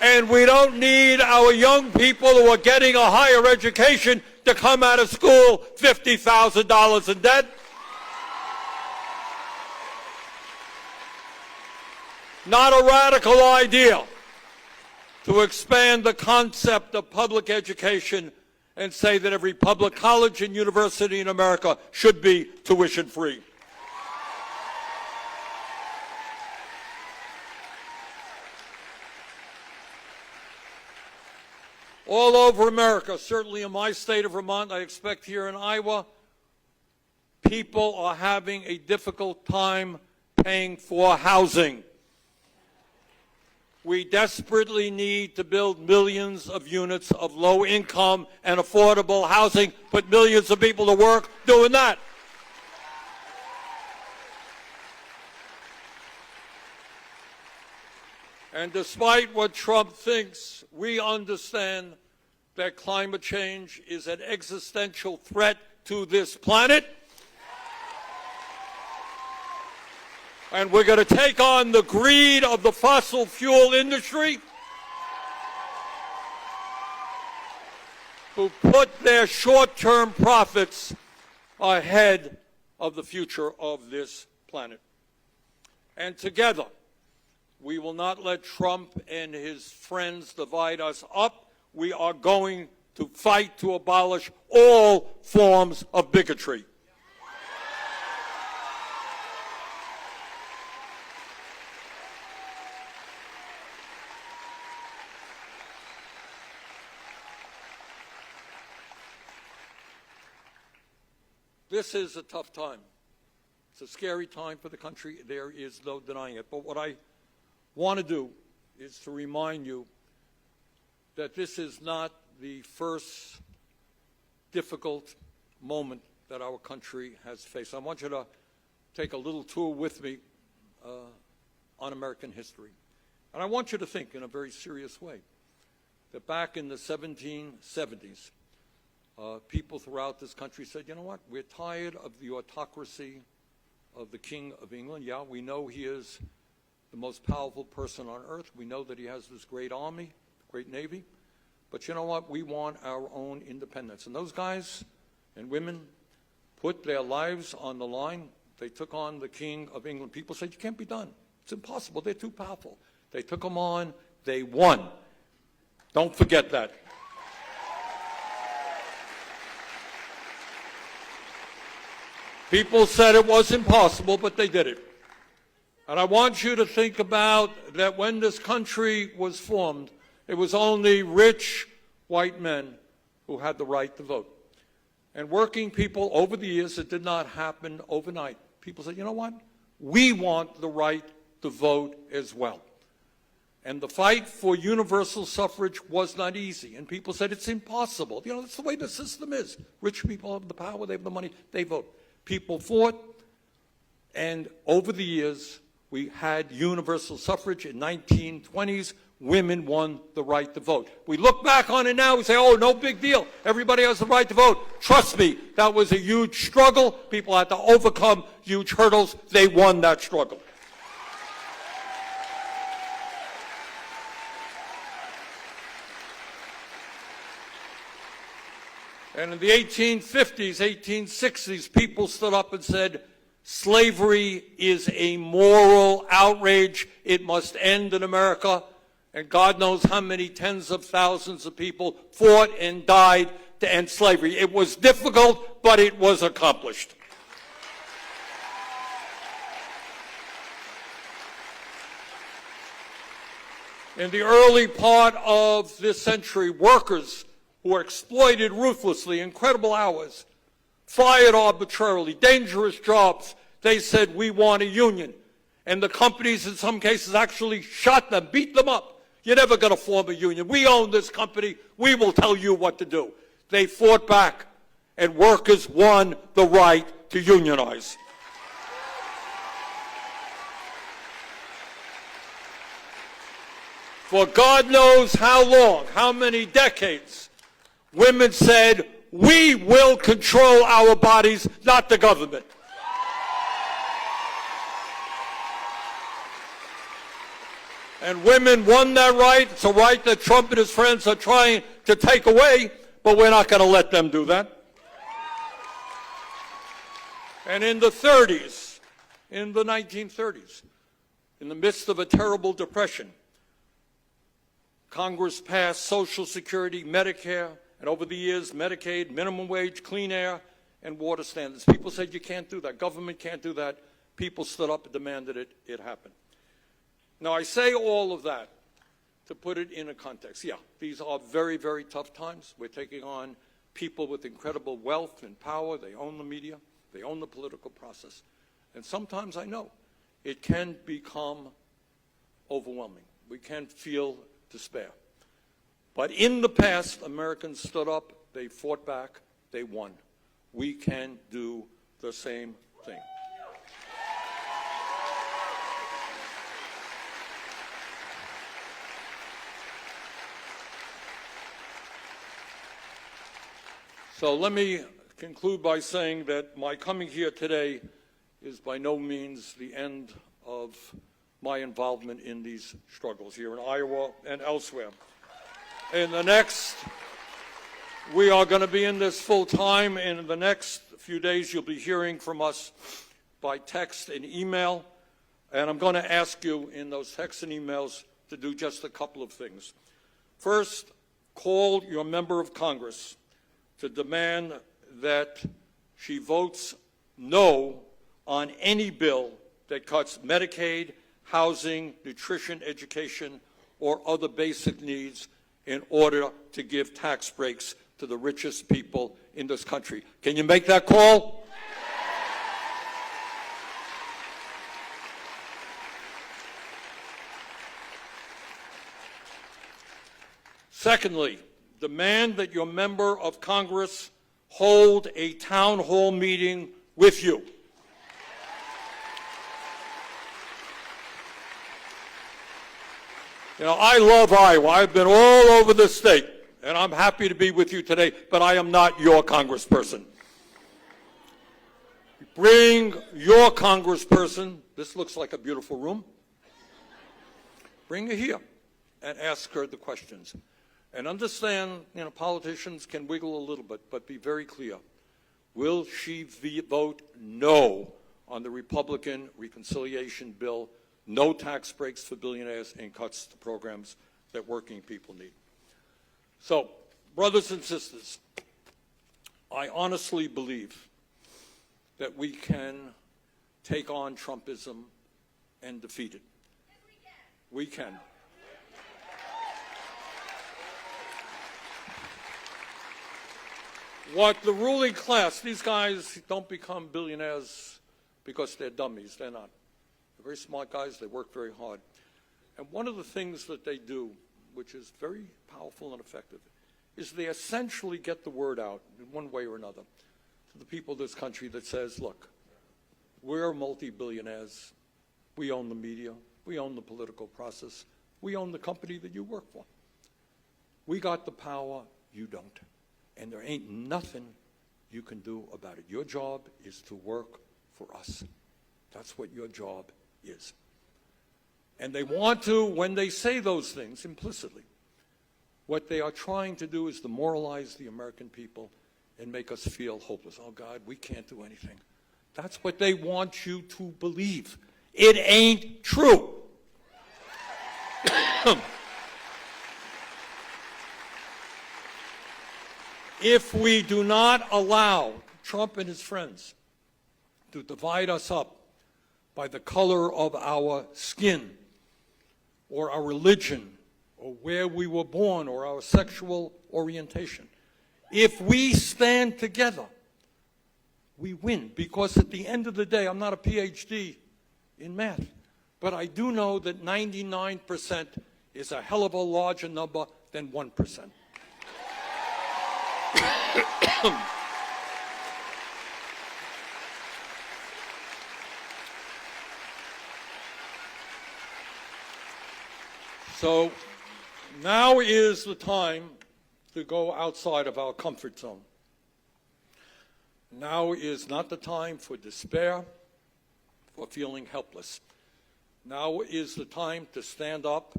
And we don't need our young people who are getting a higher education to come out of school $50,000 in debt. Not a radical idea to expand the concept of public education and say that every public college and university in America should be tuition-free. All over America, certainly in my state of Vermont, I expect here in Iowa, people are having a difficult time paying for housing. We desperately need to build millions of units of low-income and affordable housing, put millions of people to work doing that. And despite what Trump thinks, we understand that climate change is an existential threat to this planet. And we're going to take on the greed of the fossil fuel industry, who put their short-term profits ahead of the future of this planet. And together, we will not let Trump and his friends divide us up. We are going to fight to abolish all forms of bigotry. This is a tough time. It's a scary time for the country. There is no denying it. But what I want to do is to remind you that this is not the first difficult moment that our country has faced. I want you to take a little tour with me on American history. And I want you to think in a very serious way that back in the 1770s, people throughout this country said, you know what, we're tired of the autocracy of the King of England. Yeah, we know he is the most powerful person on earth. We know that he has this great army, great navy. But you know what? We want our own independence. And those guys and women put their lives on the line. They took on the King of England. People said, you can't be done. It's impossible. They're too powerful. They took him on. They won. Don't forget that. People said it was impossible, but they did it. And I want you to think about that when this country was formed, it was only rich white men who had the right to vote. And working people over the years, it did not happen overnight. People said, you know what? We want the right to vote as well. And the fight for universal suffrage was not easy. And people said, it's impossible. You know, that's the way the system is. Rich people have the power, they have the money, they vote. People fought, and over the years, we had universal suffrage. In 1920s, women won the right to vote. We look back on it now, we say, oh, no big deal. Everybody has the right to vote. Trust me, that was a huge struggle. People had to overcome huge hurdles. They won that struggle. And in the 1850s, 1860s, people stood up and said, slavery is a moral outrage. It must end in America. And God knows how many tens of thousands of people fought and died to end slavery. It was difficult, but it was accomplished. In the early part of this century, workers who were exploited ruthlessly, incredible hours, fired arbitrarily, dangerous jobs, they said, we want a union. And the companies in some cases actually shot them, beat them up. You're never going to form a union. We own this company. We will tell you what to do. They fought back, and workers won the right to unionize. For God knows how long, how many decades, women said, we will control our bodies, not the government. And women won that right. It's a right that Trump and his friends are trying to take away, but we're not going to let them do that. And in the 30s, in the 1930s, in the midst of a terrible depression, Congress passed Social Security, Medicare, and over the years, Medicaid, minimum wage, clean air, and water standards. People said you can't do that. Government can't do that. People stood up and demanded it happen. Now, I say all of that to put it in a context. Yeah, these are very, very tough times. We're taking on people with incredible wealth and power. They own the media. They own the political process. And sometimes I know it can become overwhelming. We can feel despair. But in the past, Americans stood up, they fought back, they won. We can do the same thing. So let me conclude by saying that my coming here today is by no means the end of my involvement in these struggles here in Iowa and elsewhere. In the next, we are going to be in this full time, and in the next few days you'll be hearing from us by text and email, and I'm going to ask you in those texts and emails to do just a couple of things. First, call your member of Congress to demand that she votes no on any bill that cuts Medicaid, housing, nutrition, education, or other basic needs in order to give tax breaks to the richest people in this country. Can you make that call? Secondly, demand that your member of Congress hold a town hall meeting with you. You know, I love Iowa. I've been all over the state, and I'm happy to be with you today, but I am not your congressperson. Bring your congressperson. This looks like a beautiful room. Bring her here and ask her the questions. And understand, you know, politicians can wiggle a little bit, but be very clear. Will she vote no on the Republican reconciliation bill? No tax breaks for billionaires and cuts to programs that working people need. So, brothers and sisters, I honestly believe that we can take on Trumpism and defeat it. We can. What the ruling class, these guys don't become billionaires because they're dummies. They're not. They're very smart guys. They work very hard. And one of the things that they do, which is very powerful and effective, is they essentially get the word out in one way or another to the people of this country that says, look, we're multi-billionaires. We own the media. We own the political process. We own the company that you work for. We got the power. You don't. And there ain't nothing you can do about it. Your job is to work for us. That's what your job is. And they want to, when they say those things implicitly, what they are trying to do is demoralize the American people and make us feel hopeless. Oh, God, we can't do anything. That's what they want you to believe. It ain't true. If we do not allow Trump and his friends to divide us up by the color of our skin or our religion or where we were born or our sexual orientation, if we stand together, we win. Because at the end of the day, I'm not a PhD in math, but I do know that 99% is a hell of a larger number than 1%. So now is the time to go outside of our comfort zone. Now is not the time for despair, for feeling helpless. Now is the time to stand up,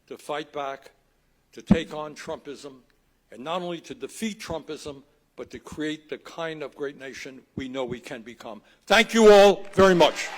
to fight back, to take on Trumpism, and not only to defeat Trumpism, but to create the kind of great nation we know we can become. Thank you all very much.